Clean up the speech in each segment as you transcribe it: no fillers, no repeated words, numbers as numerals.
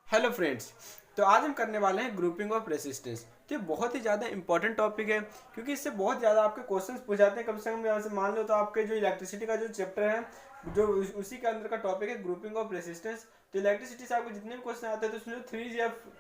Hello friends. तो आज हम करने वाले हैं ग्रुपिंग ऑफ रेसिस्टेंस। तो ये बहुत ही ज़्यादा इंपॉर्टेंट टॉपिक है क्योंकि इससे बहुत ज़्यादा आपके क्वेश्चंस पूछ जाते हैं। कम से कम यहाँ से मान लो तो आपके जो इलेक्ट्रिसिटी का जो चैप्टर है जो उसी के अंदर का टॉपिक है ग्रुपिंग ऑफ रेसिस्टेंस। तो इलेक्ट्रिसिटी से आपको जितने भी क्वेश्चन आते हैं तो उसमें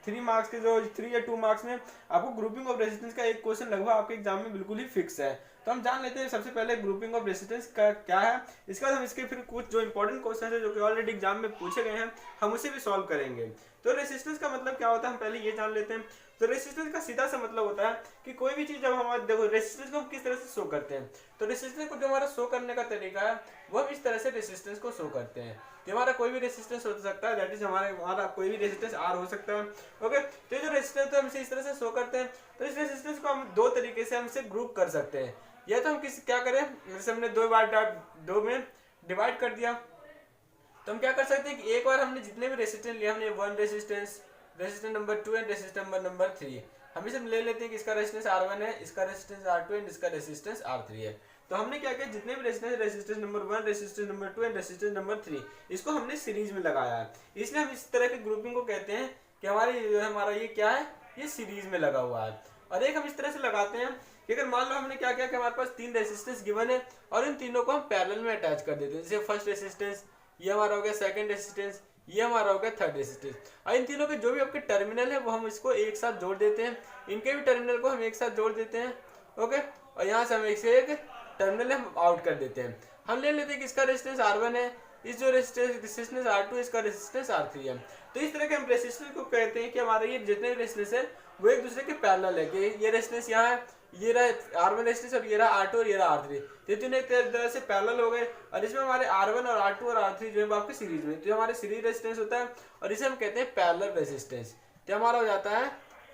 3 मार्क्स के जो 3 या 2 मार्क्स में आपको ग्रुपिंग ऑफ रेसिस्टेंस का एक क्वेश्चन लगभग आपके एग्जाम में बिल्कुल ही फिक्स है। तो हम जान लेते हैं सबसे पहले ग्रुपिंग ऑफ रेसिस्टेंस का क्या है। इसके बाद हम इसके फिर कुछ जो इंपॉर्टेंट क्वेश्चन है जो कि ऑलरेडी एग्जाम में पूछे गए हैं हम उसे भी सॉल्व करेंगे। तो रेसिस्टेंस का मतलब क्या होता है हम पहले ये जान लेते हैं। तो रेसिस्टेंस का सीधा सा मतलब होता है कि कोई भी चीज जब हमारे देखो रेसिस्टेंस को हम किस तरह से शो करते हैं। तो रेसिस्टेंस को जो हमारा शो करने का तरीका है वो हम इस तरह से रेसिस्टेंस को शो करते हैं। तो हमारा कोई भी रेसिस्टेंस हो सकता है, दैट इज हमारा कोई भी रेसिस्टेंस आर हो सकता है। ओके, तो ये जो रेसिस्टेंस है हम इसे इस तरह से शो करते हैं। तो इस रेसिस्टेंस को हम दो तरीके से हम इसे ग्रुप कर सकते हैं। या तो हम क्या करें, जैसे हमने दो में डिवाइड कर दिया तो हम क्या कर सकते हैं कि एक बार हमने जितने भी रेसिस्टेंस लिया, हमने one resistance, resistance number 2 and resistance number 3, हम इसे ले लेते हैं कि इसका रेसिस्टेंस R1 है, इसका रेसिस्टेंस R2 एंड इसका रेसिस्टेंस R3 है। तो हमने क्या किया, जितने भी resistance number 1, resistance number 2 and resistance number 3 इसको हमने सीरीज में लगाया है। इसलिए हम इस तरह की ग्रुपिंग को कहते हैं कि हमारा ये क्या है, ये सीरीज में लगा हुआ है। और एक हम इस तरह से लगाते हैं कि अगर मान लो हमने क्या किया कि हमारे पास 3 रेसिस्टेंस गिवन है और इन तीनों को हम पैरेलल में अटैच कर देते हैं। जैसे फर्स्ट रेसिस्टेंस ये हमारा हो गया, सेकंड रेसिस्टेंस ये हमारा हो गया, थर्ड रेसिस्टेंस। और इन तीनों के जो भी आपके टर्मिनल है वो हम इसको एक साथ जोड़ देते हैं। इनके भी टर्मिनल को हम एक साथ जोड़ देते हैं। ओके, और यहाँ से हम एक टर्मिनल हम आउट कर देते हैं। हम ले लेते हैं कि इसका रेसिस्टेंस R1 है, इस जो रेसिस्टेंस R2 इसका रेसिस्टेंस R3 है। तो इस तरह के हम रेसिस्टेंस को कहते हैं कि हमारे ये जितने रेसिस्टेंस है वो एक दूसरे के पैरेलल है। कि ये रेसिस्टेंस यहाँ है, ये रहा R1 रेसिस्टेंस और ये रहा R2 और ये रहा R3। तो तीनों एक तरह से पैरेलल हो गए और इसमें हमारे R1 और R2 और R3 जो है वो आपके सीरीज में, तो हमारे सीरीज रेसिस्टेंस होता है और इसे हम कहते हैं पैरेलल रेसिस्टेंस। तो हमारा हो जाता है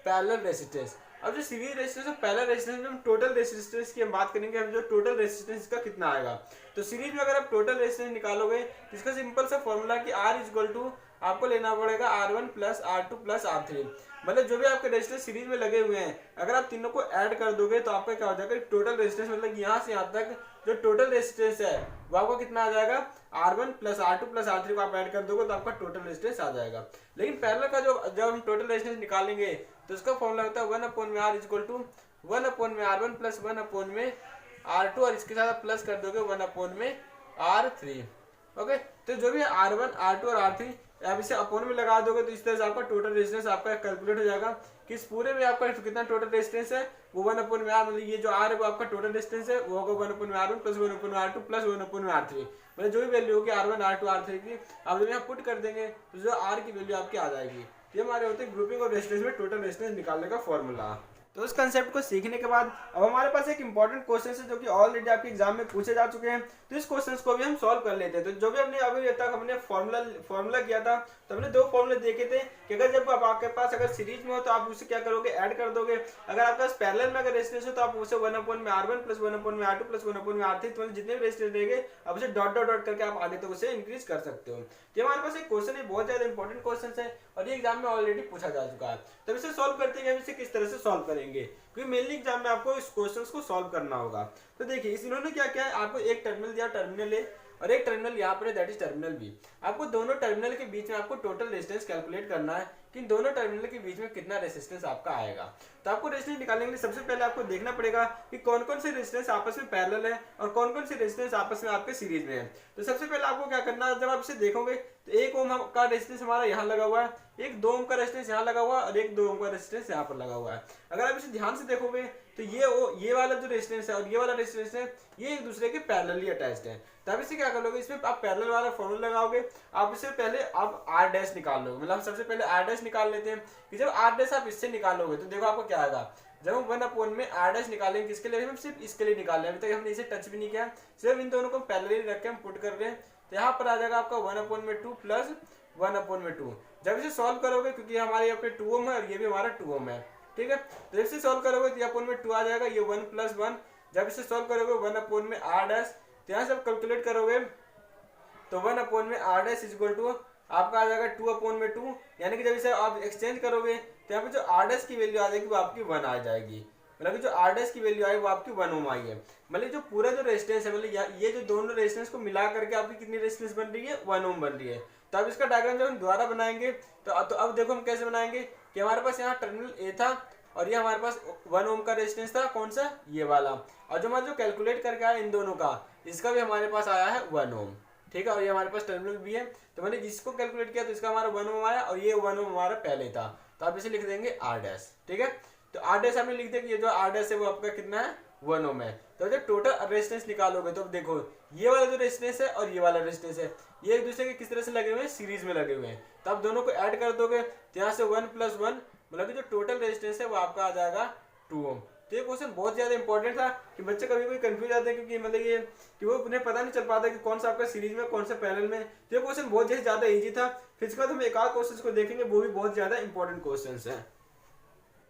पैरेलल रेसिस्टेंस। अब जो सीरीज रेसिस्टेंस और पैरेलल रेसिस्टेंस में हम टोटल रेसिस्टेंस की हम बात करेंगे, हम जो टोटल रेसिस्टेंस इसका कितना आएगा। तो सीरीज में अगर आप टोटल रेसिस्टेंस निकालोगे तो इसका सिंपल सा फॉर्मूला कि R इज इक्वल टू आपको लेना पड़ेगा R1 plus R2 plus R3। मतलब जो भी आपके रेजिस्टेंस सीरीज में लगे हुए हैं अगर आप तीनों को ऐड कर दोगे तो आपका क्या हो जाएगा, टोटल रेजिस्टेंस मतलब यहाँ से यहाँ तक जो टोटल रेजिस्टेंस है वो आपको कितना आ जाएगा, R1 plus R2 plus R3 को आप ऐड कर दोगे तो आपका टोटल रेजिस्टेंस आ जाएगा। लेकिन पैरेलल का जब हम टोटल रेजिस्टेंस निकालेंगे तो उसका फॉर्मूला होता है 1/R is equal to 1/R1 plus 1/R2 और इसके साथ प्लस कर दोगे 1/R3। ओके, तो जो भी R1 R2 और R3 आप इसे अपोन में लगा दोगे तो इस तरह से आपका टोटल रेजिस्टेंस आपका कैलकुलेट हो जाएगा कि इस पूरे में आपका कितना टोटल रेजिस्टेंस है वो 1/R, मतलब ये जो R है वो आपका टोटल रेजिस्टेंस है वो होगा 1/R1 plus 1/R2 plus 1/R3। मतलब जो भी वैल्यू होगी R1 R2 R3 की आप जब यहाँ पुट कर देंगे तो जो R की वैल्यू आपकी आ जाएगी। ये हमारे होते हैं ग्रुपिंग ऑफ रेजिस्टेंस में टोटल रेजिस्टेंस निकालने का फॉर्मूला। तो उस कंसेप्ट को सीखने के बाद अब हमारे पास एक इंपॉर्टेंट क्वेश्चन है जो कि ऑलरेडी आपके एग्जाम में पूछे जा चुके हैं। तो इस क्वेश्चंस को भी हम सॉल्व कर लेते हैं। तो जो भी हमने अभी तक हमने फॉर्मूला किया था तो हमने 2 फॉर्मूले देखे थे कि अगर जब आपके पास अगर सीरीज में हो तो आप उसे क्या करोगे, ऐड कर दोगे। अगर आपके पास पैरेलल में अगर रेजिस्टेंस हो तो आप उसे 1/R1 plus 1/R2 plus 1/R3 तो जितने भी रेजिस्टेंस रहेंगे आप उसे डॉट डॉट डॉट करके आप आगे तक उसे इंक्रीज कर सकते हो। तो हमारे पास एक क्वेश्चन है, बहुत ज्यादा इंपॉर्टेंट क्वेश्चन है और ये एग्जाम में ऑलरेडी पूछा जा चुका है। तो इसे सॉल्व करते हैं, हम इसे किस तरह से सॉल्व करेंगे क्योंकि मेनली एग्जाम में आपको इस क्वेश्चंस को सॉल्व करना होगा। तो देखिए इन्होंने क्या किया है, आपको एक टर्मिनल दिया, टर्मिनल ए और एक टर्मिनल यहाँ पर है दैट इज टर्मिनल बी। आपको दोनों टर्मिनल के बीच में आपको टोटल रेजिस्टेंस कैलकुलेट करना है कि इन दोनों टर्मिनल के बीच में कितना रेजिस्टेंस आपका आएगा। तो आपको रेजिस्टेंस निकालने के लिए सबसे पहले आपको देखना पड़ेगा कि कौन कौन से रेजिस्टेंस आपस में पैरेलल है और कौन कौन से रेजिस्टेंस आपस में आपके सीरीज में है। तो सबसे पहले आपको क्या करना है, जब आप इसे देखोगे तो 1 ओम का रेजिस्टेंस हमारा यहाँ लगा हुआ है, एक 2 ओम का रेजिस्टेंस यहाँ लगा हुआ है और एक 2 ओम का रेजिस्टेंस यहाँ पर लगा हुआ है। अगर आप इसे ध्यान से देखोगे तो ये वाला जो रेजिस्टेंस है और ये वाला रेजिस्टेंस है ये एक दूसरे के पैरेलली अटैच्ड है। तब इसे क्या करोगे, इसमें आप पैरेलल वाला फॉर्मूला लगाओगे। आप इसे पहले आप R डैश निकाल लोगे, मतलब सबसे पहले R डैश निकाल लेते हैं कि जब R डैश आप इससे निकालोगे तो देखो आपको क्या आएगा। जब हम 1 में R डैश निकालेंगे किसके लिए, हम सिर्फ इसके लिए निकाल रहे हैं, अभी तक हमने इसे टच भी नहीं किया, सिर्फ इन दोनों को पैरेलली रख के हम पुट कर रहे हैं। तो यहाँ पर आ जाएगा आपका 1/2 प्लस 1/2। जब इसे सॉल्व करोगे क्योंकि हमारे यहाँ पे 2 ओम है और ये भी हमारा 2 ओम है, ठीक है। तो इसे सॉल्व करोगे तो यहाँ 2 आ जाएगा, ये 1 + 1। जब इसे सॉल्व करोगे 1/R डैश, तो यहाँ से आप कैलकुलेट करोगे तो 1/R dash is equal to आपका आ जाएगा 2/2। यानी कि जब इसे आप एक्सचेंज करोगे तो यहाँ पे जो R डैश की वैल्यू आ जाएगी वो आपकी 1 आ जाएगी। मतलब जो R डैश की वैल्यू आई वो आपकी 1 ओम आई है। मतलब जो पूरा जो रेजिस्टेंस है, मतलब ये जो दोनों रेजिस्टेंस को मिला करके आपकी कितनी रेजिस्टेंस बन रही है, 1 ओम बन रही है। तो अब इसका डायग्राम जब हम दोबारा बनाएंगे तो अब देखो हम कैसे बनाएंगे कि हमारे पास यहाँ टर्मिनल ए था और ये हमारे पास 1 ओम का रेजिस्टेंस था, कौन सा, ये वाला, और जो हमारा जो कैलकुलेट करके आया इन दोनों का, इसका भी हमारे पास आया है 1 ओम, ठीक है, और ये हमारे पास टर्मिनल भी है, तो मैंने जिसको कैलकुलेट किया तो इसका हमारा 1 ओम आया और ये 1 ओम हमारा पहले था, तो आप इसे लिख देंगे आर डैश, ठीक है। तो आर डैश हमने लिख दिया कि ये जो आर डैश है वो आपका कितना है, 1 ओम है। तो जब टोटल रेजिस्टेंस निकालोगे तो देखो ये वाला जो रेजिस्टेंस है और ये वाला रेजिस्टेंस है, ये एक दूसरे के किस तरह से लगे हुए हैं, सीरीज में लगे हुए हैं, तो आप दोनों को ऐड कर दोगे तो यहाँ से 1 + 1 मतलब कि जो टोटल रेजिस्टेंस है वो आपका आ जाएगा 2 ओम। तो ये क्वेश्चन बहुत ज्यादा इंपॉर्टेंट था कि बच्चे कभी कोई कंफ्यूज आते हैं, क्योंकि मतलब ये कि वो उन्हें पता नहीं चल पाता कि कौन सा आपका सीरीज में कौन सा पैरेलल में। तो ये क्वेश्चन बहुत ज्यादा इजी था। फिर इसके बाद हम एक आध क्वेश्चन को देखेंगे, वो भी बहुत ज्यादा इंपॉर्टेंट क्वेश्चन है।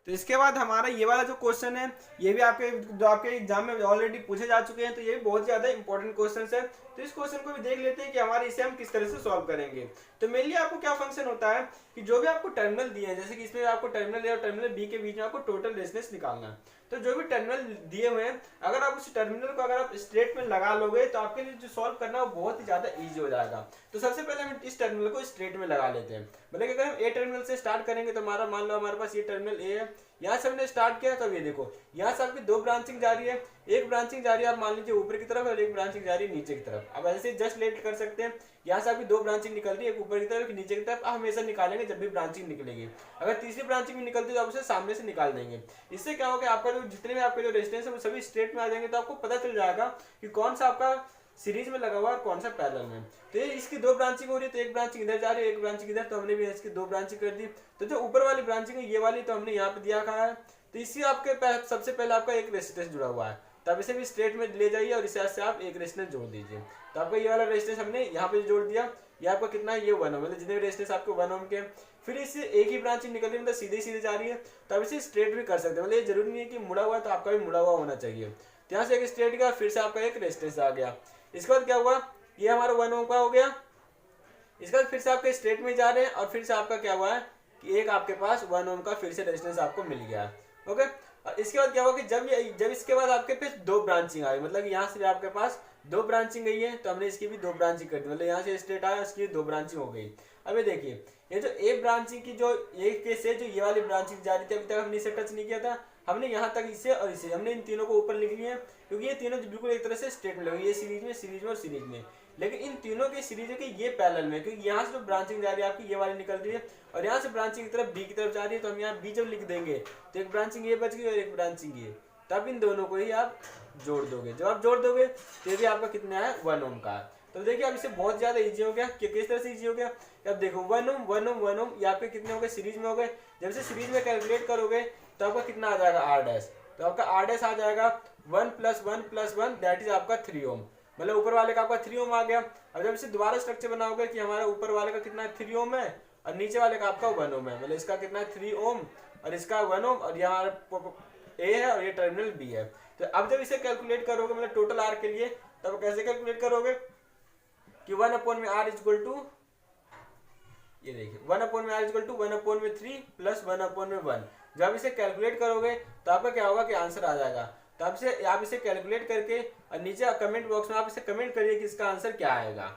तो इसके बाद हमारा ये वाला जो क्वेश्चन है ये भी आपके एग्जाम में ऑलरेडी पूछे जा चुके हैं, तो ये भी बहुत ज्यादा इंपॉर्टेंट क्वेश्चन है। तो इस क्वेश्चन को भी देख लेते हैं कि हमारे इसे हम किस तरह से सॉल्व करेंगे। तो मेनली आपको क्या फंक्शन होता है कि जो भी आपको टर्मिनल दिए हैं, जैसे कि इसमें आपको टर्मिनल ए और टर्मिनल बी के बीच में आपको टोटल रेजिस्टेंस निकालना है, तो जो भी टर्मिनल दिए हुए हैं अगर आप उस टर्मिनल को अगर आप स्ट्रेट में लगा लोगे तो आपके लिए जो सॉल्व करना है वो बहुत ही ज्यादा इजी हो जाएगा। तो सबसे पहले हम इस टर्मिनल को स्ट्रेट में लगा लेते हैं। मतलब अगर हम ए टर्मिनल से स्टार्ट करेंगे तो हमारा मान लो हमारे पास ये टर्मिनल ए है, यहाँ से हमने स्टार्ट किया, तो ये देखो यहाँ से आपकी 2 ब्रांचिंग जा रही है, एक ब्रांचिंग जा रही है आप मान लीजिए ऊपर की तरफ और एक ब्रांचिंग जा रही है नीचे की तरफ। अब ऐसे जस्ट लेट कर सकते हैं, यहाँ से आपकी 2 ब्रांचिंग निकल रही है, एक ऊपर की तरफ एक नीचे की तरफ। आप हमेशा निकालेंगे जब भी ब्रांचिंग निकलेगी, अगर तीसरी ब्रांचिंग भी निकलती है तो आप उसे सामने से निकाल देंगे। इससे क्या होगा, आपका जो जितने भी आपके जो रेजिस्टेंस है वो सभी स्ट्रेट में आ जाएंगे, तो आपको पता चल जाएगा कि कौन सा आपका सीरीज में लगा हुआ है और कौन सा पैरेलल में। तो ये इसकी 2 ब्रांचिंग हो रही है, तो एक ब्रांचिंग इधर जा रही है, एक ब्रांचिंग इधर, तो हमने भी इसकी 2 ब्रांचिंग कर दी। तो जो ऊपर वाली ब्रांचिंग है ये वाली, तो हमने यहाँ पे दिया है, तो इसी आपके सबसे पहले आपका एक रेजिस्टेंस जुड़ा हुआ है, तब इसे भी स्ट्रेट में ले जाइए और इसे से आप एक रेजिस्टेंस जोड़ दीजिए। तो आपका ये वाला रेजिस्टेंस हमने यहाँ पे जोड़ दिया, ये आपका कितना है, ये 1 ओम, मतलब जितने भी रेजिस्टेंस आपके 1 ओम के। फिर इससे एक ही ब्रांचिंग निकल रही है, मतलब सीधे जा रही है, तो आप इसे स्ट्रेट भी कर सकते हैं। मतलब ये जरूरी नहीं है कि मुड़ा हुआ, तो आपका भी मुड़ा हुआ होना चाहिए। तो यहाँ से एक स्ट्रेट गया, फिर से आपका एक रेजिस्टेंस आ गया। इसके बाद क्या हुआ, ये हमारा 1 ओम का हो गया। इसके बाद फिर से आपके स्ट्रेट में जा रहे हैं और फिर से आपका क्या हुआ है कि एक आपके पास 1 ओम का फिर से रेजिस्टेंस आपको मिल गया। ओके, और इसके बाद क्या हुआ कि जब इसके बाद आपके पास 2 ब्रांचिंग आई, मतलब यहाँ से आपके पास 2 ब्रांचिंग गई है, तो हमने इसकी भी 2 ब्रांचिंग कर दी, मतलब यहाँ से स्ट्रेट आया, इसकी 2 ब्रांचिंग हो गई। अब ये देखिए ये जो ए ब्रांचिंग की जो एक केस है, जो ये वाली ब्रांचिंग जा रही थी, अभी तक हमने इसे टच नहीं किया था, हमने यहाँ तक इसे और इसे हमने इन तीनों को ऊपर लिख लिए, क्योंकि ये तीनों बिल्कुल एक तरह से स्ट्रेट में लगे, ये सीरीज में और सीरीज में। लेकिन इन तीनों की सीरीज है कि ये पैरेलल में, क्योंकि यहाँ से जो ब्रांचिंग जा रही है आपकी ये वाली निकल रही है और यहाँ से ब्रांचिंग की तरफ बी की तरफ जा रही है, तो हम यहाँ बी जब लिख देंगे तो एक ब्रांचिंग ये बच गई और एक ब्रांचिंग ये, तब इन दोनों को ही आप जोड़ दोगे। जब आप जोड़ दोगे तो ये भी आपका कितना है, 1 ओम का। तो देखिए अब इसे बहुत ज्यादा इजी हो गया कि किस तरह से इजी हो गया। अब देखो 1 ओम ये आपके कितने हो गए, सीरीज में हो गए। जब से सीरीज में कैलकुलेट करोगे तो आपका कितना आ जाएगा, आर डैश। तो आपका आर डैश आ जाएगा 1 + 1 + 1 दैट इज आपका 3 ओम, मतलब ऊपर वाले का आपका 3 ओम आ गया। अब जब इसे दोबारा स्ट्रक्चर बनाओगे कि हमारा ऊपर वाले का कितना है, 3 ओम है और नीचे वाले का आपका 1 ओम है, मतलब इसका कितना है 3 ओम और इसका 1 ओम और यहाँ ए है और ये टर्मिनल बी है। तो अब जब इसे कैलकुलेट करोगे मतलब टोटल आर के लिए, तब कैसे कैलकुलेट करोगे कि 1/r इक्वल टू, ये देखिए 1/r इक्वल टू 1/3 + 1/1। जब इसे कैलकुलेट करोगे तो आपका क्या होगा कि आंसर आ जाएगा। तो आप इसे कैलकुलेट करके और नीचे कमेंट बॉक्स में आप इसे कमेंट करिए कि इसका आंसर क्या आएगा।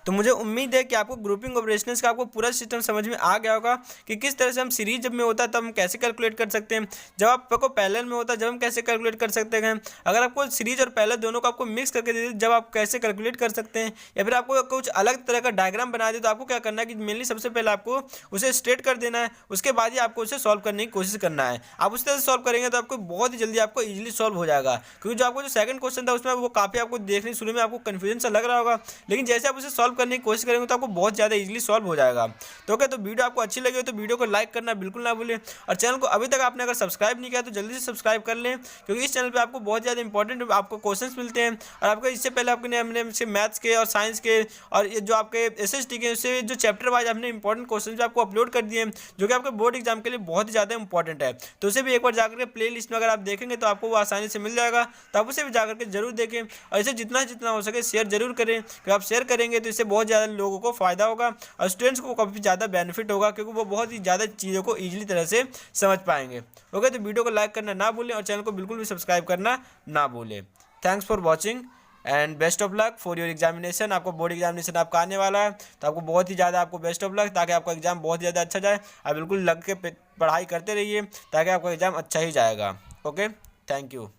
तो मुझे उम्मीद है कि आपको ग्रुपिंग ऑफ रेजिस्टेंस का आपको पूरा सिस्टम समझ में आ गया होगा कि किस तरह से हम सीरीज जब में होता है तब हम कैसे कैलकुलेट कर सकते हैं, जब आपको पैरेलल में होता है जब हम कैसे कैलकुलेट कर सकते हैं, अगर आपको सीरीज और पैरेलल दोनों को आपको मिक्स करके दे दे जब आप कैसे कैलकुलेट कर सकते हैं, या फिर आपको कुछ अलग तरह का डायग्राम बना दे तो आपको क्या करना है कि मेनली सबसे पहले आपको उसे स्ट्रेट कर देना है, उसके बाद ही आपको उसे सॉल्व करने की कोशिश करना है। आप उस तरह से सॉल्व करेंगे तो आपको बहुत ही जल्दी आपको ईजिली सॉल्व हो जाएगा, क्योंकि जो आपको जो सेकंड क्वेश्चन था उसमें वो काफ़ी आपको देखने शुरू में आपको कन्फ्यूजन सा लग रहा होगा, लेकिन जैसे आप उसे सॉल्व करने की कोशिश करेंगे तो आपको बहुत ज़्यादा इजीली सॉल्व हो जाएगा। तो ओके, तो वीडियो आपको अच्छी लगी हो तो वीडियो को लाइक करना बिल्कुल ना भूलें, और चैनल को अभी तक आपने अगर सब्सक्राइब नहीं किया तो जल्दी से सब्सक्राइब कर लें, क्योंकि इस चैनल पे आपको बहुत ज़्यादा इंपॉर्टेंट आपको क्वेश्चंस मिलते हैं। और आपको इससे पहले आपने हमने मैथ्स के और साइंस के और ये जो आपके SST के उससे जो चैप्टर वाइज हमने इंपॉर्टेंट क्वेश्चन भी आपको अपलोड कर दिए हैं, जो कि आपके बोर्ड एग्जाम के लिए बहुत ही ज़्यादा इंपॉर्टेंट है। तो उसे भी एक बार जाकर के प्ले लिस्ट में अगर आप देखेंगे तो आपको वो आसानी से मिल जाएगा, तो आप उसे भी जाकर के जरूर देखें और इसे जितना हो सके शेयर जरूर करें, क्योंकि आप शेयर करेंगे तो इससे बहुत ज़्यादा लोगों को फायदा होगा और स्टूडेंट्स को काफ़ी ज़्यादा बेनिफिट होगा, क्योंकि वो बहुत ही ज़्यादा चीज़ों को ईजिली तरह से समझ पाएंगे। ओके, तो वीडियो को लाइक करना ना भूलें और चैनल को बिल्कुल भी सब्सक्राइब करना ना भूलें। Thanks for watching and best of luck for your examination. आपको बोर्ड एग्जामिनेशन आपका आने वाला है, तो आपको बहुत ही ज़्यादा आपको बेस्ट ऑफ लक, ताकि आपका एग्जाम बहुत ही ज़्यादा अच्छा जाए। आप बिल्कुल लग के पढ़ाई करते रहिए, ताकि आपका एग्जाम अच्छा ही जाएगा। Okay, thank you.